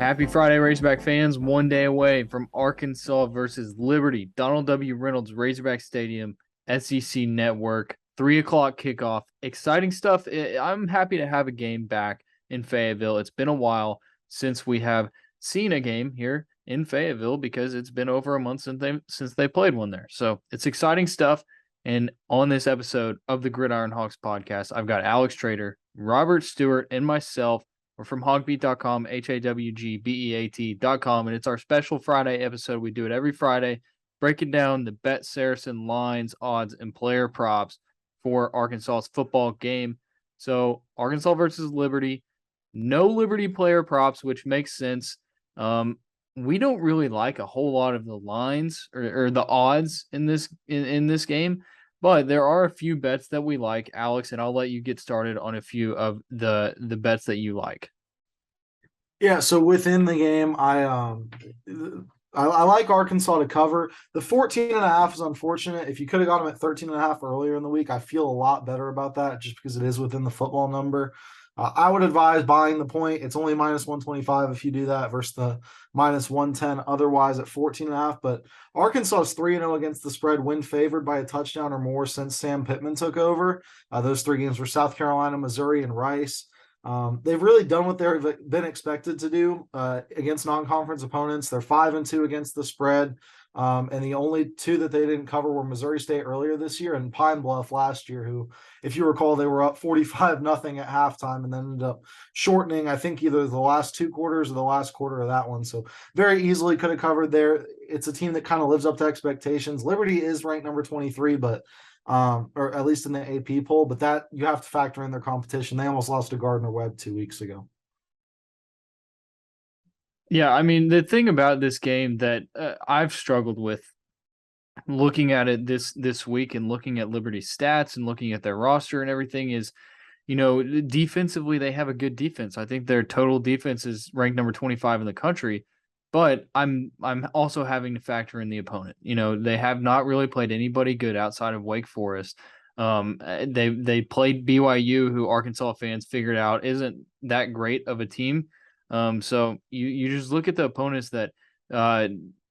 Happy Friday, Razorback fans. One day away from Arkansas versus Liberty, Donald W. Reynolds, Razorback Stadium, SEC Network, 3 o'clock kickoff. Exciting stuff. I'm happy to have a game back in Fayetteville. It's been a while since we have seen a game here in Fayetteville because it's been over a month since they played one there. So it's exciting stuff. And on this episode of the Gridiron Hawks podcast, I've got Alex Trader, Robert Stewart, and myself. We're from HawgBeat.com, HawgBeat.com, and it's our special Friday episode. We do it every Friday, breaking down the BetSaracen lines, odds, and player props for Arkansas's football game. So Arkansas versus Liberty, no Liberty player props, which makes sense. We don't really like a whole lot of the lines or the odds in this game. But there are a few bets that we like, Alex, and I'll let you get started on a few of the bets that you like. Yeah, so within the game, I like Arkansas to cover. The 14.5 is unfortunate. If you could have got them at 13.5 earlier in the week, I feel a lot better about that just because it is within the football number. I would advise buying the point. It's only minus 125 if you do that versus the minus 110 otherwise at 14.5. But Arkansas is 3-0 against the spread, win favored by a touchdown or more since Sam Pittman took over. Those three games were South Carolina, Missouri, and Rice. They've really done what they've been expected to do against non-conference opponents. They're 5-2 against the spread. And the only two that they didn't cover were Missouri State earlier this year and Pine Bluff last year, who, if you recall, they were up 45-0 at halftime and then ended up shortening, I think, either the last two quarters or the last quarter of that one. So very easily could have covered there. It's a team that kind of lives up to expectations. Liberty is ranked number 23, but or at least in the AP poll, but that you have to factor in their competition. They almost lost to Gardner Webb 2 weeks ago. Yeah, I mean, the thing about this game that I've struggled with looking at it this week and looking at Liberty's stats and looking at their roster and everything is, defensively, they have a good defense. I think their total defense is ranked number 25 in the country, but I'm also having to factor in the opponent. They have not really played anybody good outside of Wake Forest. They played BYU, who Arkansas fans figured out isn't that great of a team. So you just look at the opponents that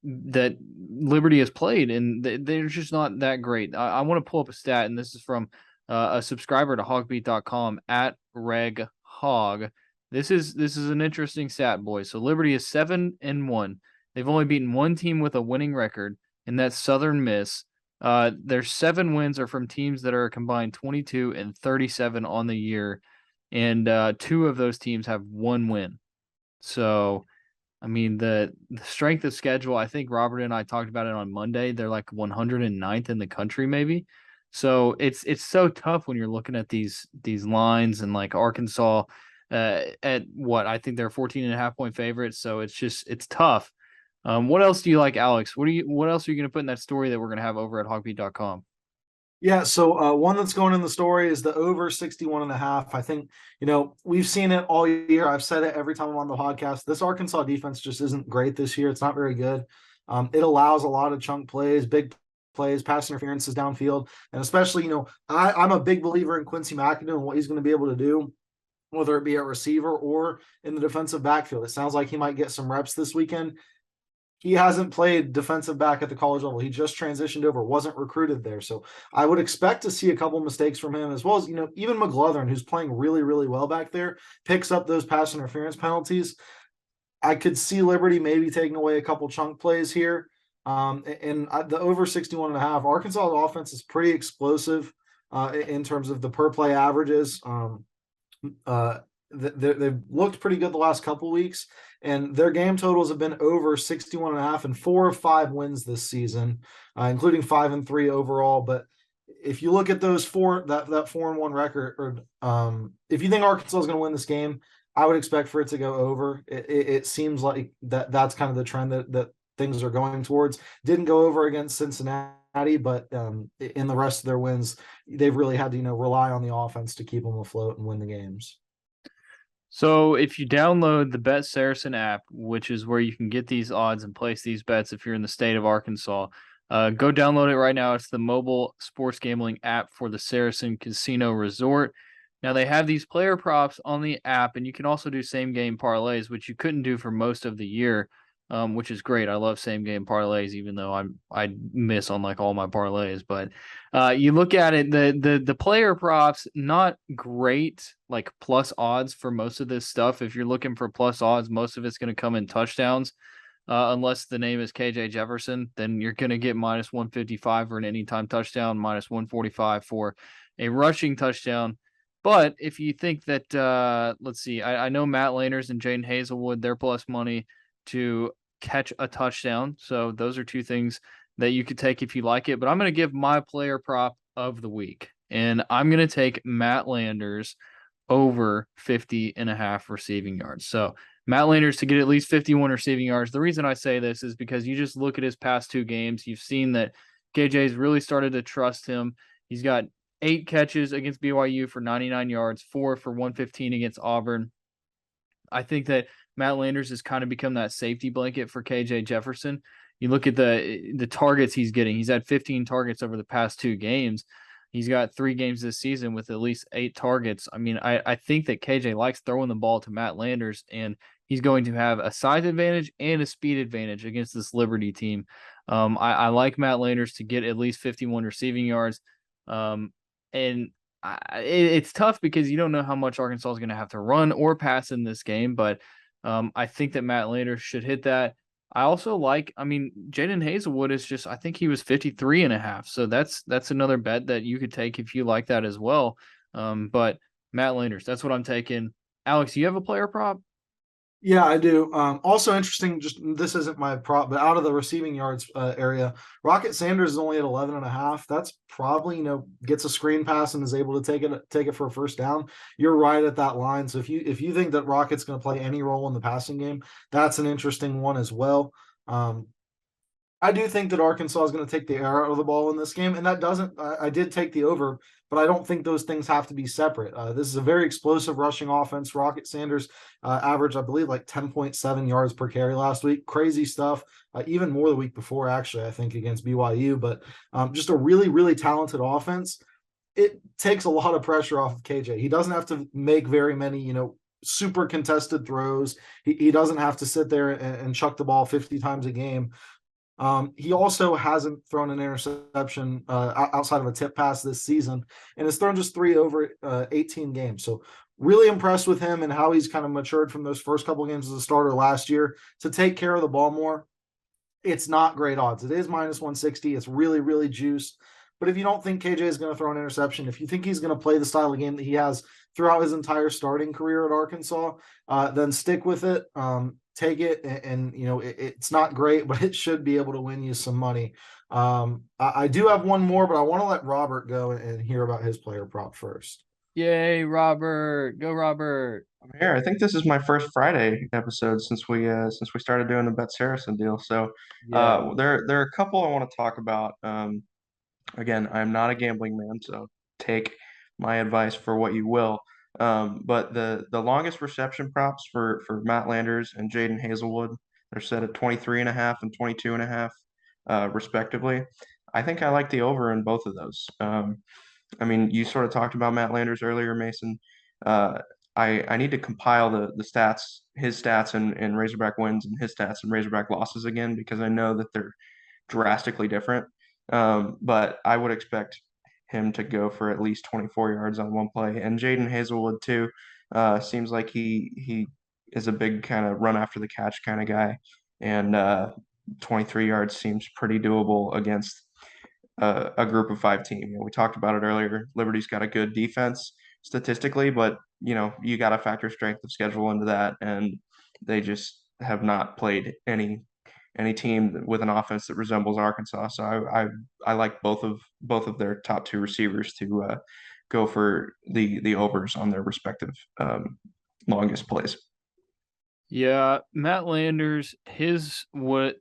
Liberty has played, and they're just not that great. I want to pull up a stat, and this is from a subscriber to HawgBeat.com at Reg Hog. This is an interesting stat, boys. So Liberty is 7-1. They've only beaten one team with a winning record, and that's Southern Miss. Their 7 wins are from teams that are combined 22-37 on the year, and 2 of those teams have 1 win. So, I mean, the strength of schedule, I think Robert and I talked about it on Monday. They're like 109th in the country, maybe. So it's so tough when you're looking at these lines and like Arkansas at what I think they're 14.5 point favorites. So it's tough. What else do you like, Alex? What else are you going to put in that story that we're going to have over at HawgBeat.com? Yeah, so one that's going in the story is the over 61.5. I think, we've seen it all year. I've said it every time I'm on the podcast. This Arkansas defense just isn't great this year. It's not very good. It allows a lot of chunk plays, big plays, pass interferences downfield. And especially, I'm a big believer in Quincy McAdoo and what he's going to be able to do, whether it be a receiver or in the defensive backfield. It sounds like he might get some reps this weekend. He hasn't played defensive back at the college level. He just transitioned over, wasn't recruited there. So I would expect to see a couple mistakes from him, as well as, even McGlothern, who's playing really, really well back there, picks up those pass interference penalties. I could see Liberty maybe taking away a couple chunk plays here. And the over 61.5, Arkansas offense is pretty explosive in terms of the per play averages. They've looked pretty good the last couple weeks, and their game totals have been over 61.5 and 4 of 5 wins this season, including 5-3 overall. But if you look at those that 4-1 record, or if you think Arkansas is going to win this game, I would expect for it to go over. It seems like that's kind of the trend that things are going towards. Didn't go over against Cincinnati, but in the rest of their wins, they've really had to rely on the offense to keep them afloat and win the games. So if you download the BetSaracen app, which is where you can get these odds and place these bets if you're in the state of Arkansas, go download it right now. It's the mobile sports gambling app for the Saracen Casino Resort. Now they have these player props on the app, and you can also do same game parlays, which you couldn't do for most of the year, which is great. I love same game parlays, even though I miss on like all my parlays. But you look at it, the player props not great, like plus odds for most of this stuff. If you're looking for plus odds, most of it's going to come in touchdowns. Unless the name is KJ Jefferson, then you're going to get minus 155 for an anytime touchdown, minus 145 for a rushing touchdown. But if you think that, let's see, I know Matt Laners and Jaden Hazelwood, they're plus money to catch a touchdown. So those are two things that you could take if you like it. But I'm going to give my player prop of the week, and I'm going to take Matt Landers over 50.5 receiving yards. So Matt Landers to get at least 51 receiving yards. The reason I say this is because you just look at his past two games. You've seen that KJ's really started to trust him. He's got 8 catches against BYU for 99 yards, 4 for 115 against Auburn. I think that Matt Landers has kind of become that safety blanket for KJ Jefferson. You look at the targets he's getting. He's had 15 targets over the past 2 games. He's got 3 games this season with at least 8 targets. I mean, I think that KJ likes throwing the ball to Matt Landers, and he's going to have a size advantage and a speed advantage against this Liberty team. I like Matt Landers to get at least 51 receiving yards. And it's tough because you don't know how much Arkansas is going to have to run or pass in this game, but I think that Matt Landers should hit that. I also like, I mean, Jaden Hazelwood is just, I think he was 53.5. So that's another bet that you could take if you like that as well. But Matt Landers, that's what I'm taking. Alex, you have a player prop? Yeah, I do. Also interesting, just this isn't my prop, but out of the receiving yards area, Rocket Sanders is only at 11.5. That's probably, gets a screen pass and is able to take it for a first down. You're right at that line. So if you think that Rocket's going to play any role in the passing game, that's an interesting one as well. I do think that Arkansas is going to take the air out of the ball in this game, and that doesn't. I did take the over, but I don't think those things have to be separate. This is a very explosive rushing offense. Rocket Sanders averaged, I believe, like 10.7 yards per carry last week. Crazy stuff. Even more the week before, actually, I think against BYU. But just a really, really talented offense. It takes a lot of pressure off of KJ. He doesn't have to make very many, super contested throws. He doesn't have to sit there and chuck the ball 50 times a game. He also hasn't thrown an interception outside of a tip pass this season, and has thrown just 3 over 18 games. So really impressed with him and how he's kind of matured from those first couple of games as a starter last year to take care of the ball more. It's not great odds. It is minus 160. It's really, really juiced. But if you don't think KJ is going to throw an interception, if you think he's going to play the style of game that he has throughout his entire starting career at Arkansas, then stick with it. Take it, and it's not great, but it should be able to win you some money. I do have one more, but I want to let Robert go and hear about his player prop first. Yay, Robert. Go, Robert. I'm here. I think this is my first Friday episode since we started doing the BetSaracen deal. So there are a couple I want to talk about. Again, I'm not a gambling man, so take my advice for what you will. But the longest reception props for Matt Landers and Jaden Hazelwood, they're set at 23.5 and 22.5, respectively. I think I like the over in both of those. I mean, you sort of talked about Matt Landers earlier, Mason. Uh, I need to compile the stats, his stats and Razorback wins, and his stats and Razorback losses again, because I know that they're drastically different. But I would expect him to go for at least 24 yards on one play. And Jaden Hazelwood too, seems like he is a big kind of run after the catch kind of guy, and 23 yards seems pretty doable against a group of 5 team. We talked about it earlier. Liberty's got a good defense statistically, but you got to factor strength of schedule into that, and they just have not played any team with an offense that resembles Arkansas. So I like both of their top 2 receivers to go for the overs on their respective longest plays. Yeah, Matt Landers, so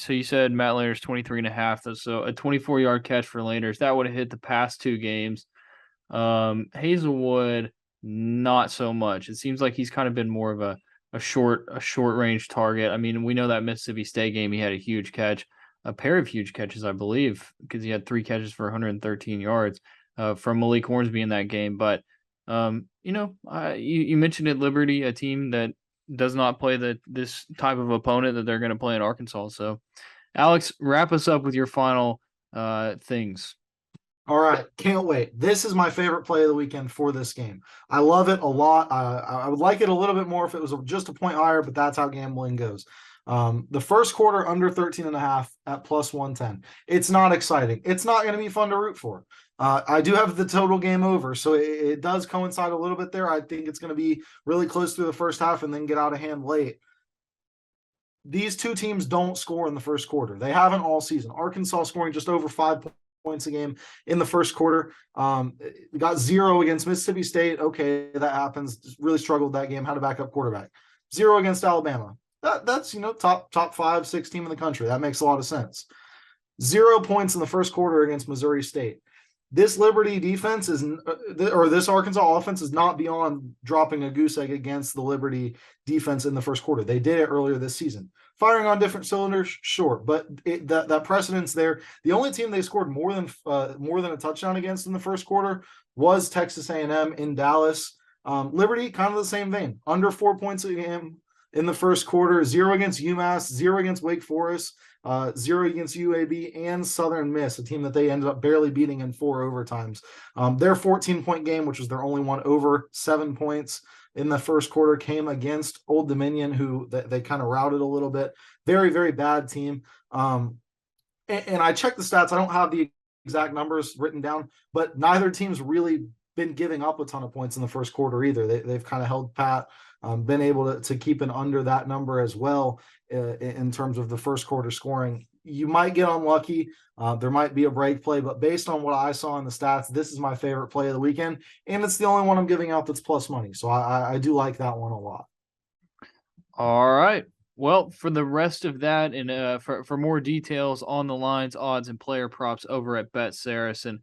you said Matt Landers 23.5, so a 24-yard catch for Landers, that would have hit the past 2 games. Hazelwood, not so much. It seems like he's kind of been more of a short range target. I mean, we know that Mississippi State game, he had a huge catch, a pair of huge catches, I believe, because he had 3 catches for 113 yards from Malik Hornsby in that game. But You mentioned it, Liberty, a team that does not play this type of opponent that they're going to play in Arkansas. So, Alex, wrap us up with your final things. All right, can't wait. This is my favorite play of the weekend for this game. I love it a lot. I would like it a little bit more if it was just a point higher, but that's how gambling goes. The first quarter under 13.5 at plus 110. It's not exciting. It's not going to be fun to root for. I do have the total game over, so it does coincide a little bit there. I think it's going to be really close through the first half and then get out of hand late. These two teams don't score in the first quarter. They haven't all season. Arkansas scoring just over 5 points a game in the first quarter. Got 0 against Mississippi State. Okay, that happens. Just really struggled that game. Had a backup quarterback. 0 against Alabama. That's top 5, 6 team in the country. That makes a lot of sense. 0 points in the first quarter against Missouri State. This Liberty defense this Arkansas offense is not beyond dropping a goose egg against the Liberty defense in the first quarter. They did it earlier this season. Firing on different cylinders, sure, but that precedence there. The only team they scored more than a touchdown against in the first quarter was Texas A&M in Dallas. Liberty, kind of the same vein, under 4 points a game in the first quarter. 0 against UMass, 0 against Wake Forest. 0 against UAB and Southern Miss, a team that they ended up barely beating in 4 overtimes. Their 14-point game, which was their only one over 7 points in the first quarter, came against Old Dominion, who they kind of routed a little bit. Very, very bad team. And I checked the stats. I don't have the exact numbers written down, but neither team's really been giving up a ton of points in the first quarter either. They've kind of held pat, been able to keep an under that number as well in terms of the first quarter scoring. You might get unlucky. There might be a break play, but based on what I saw in the stats, this is my favorite play of the weekend, and it's the only one I'm giving out that's plus money. So I do like that one a lot. All right. Well, for the rest of that and for more details on the lines, odds, and player props over at BetSaracen,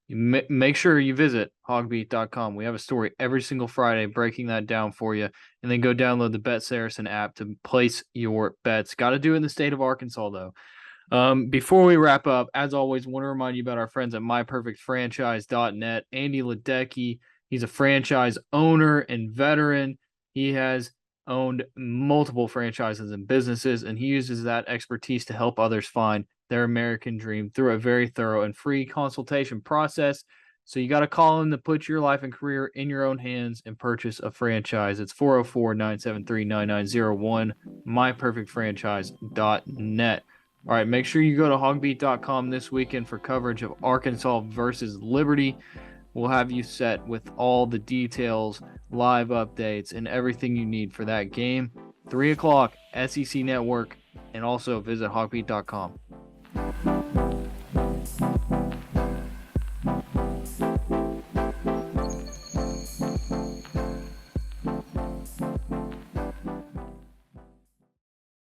make sure you visit HawgBeat.com. We have a story every single Friday breaking that down for you, and then go download the BetSaracen app to place your bets. Got to do it in the state of Arkansas, though. Before we wrap up, as always, want to remind you about our friends at myperfectfranchise.net. Andy Luedecke, he's a franchise owner and veteran. He has owned multiple franchises and businesses, and he uses that expertise to help others find their American dream through a very thorough and free consultation process. So you got to call him to put your life and career in your own hands and purchase a franchise. It's 404-973-9901, myperfectfranchise.net. All right, make sure you go to HawgBeat.com this weekend for coverage of Arkansas versus Liberty. We'll have you set with all the details, live updates, and everything you need for that game. 3 o'clock, SEC Network, and also visit HawgBeat.com.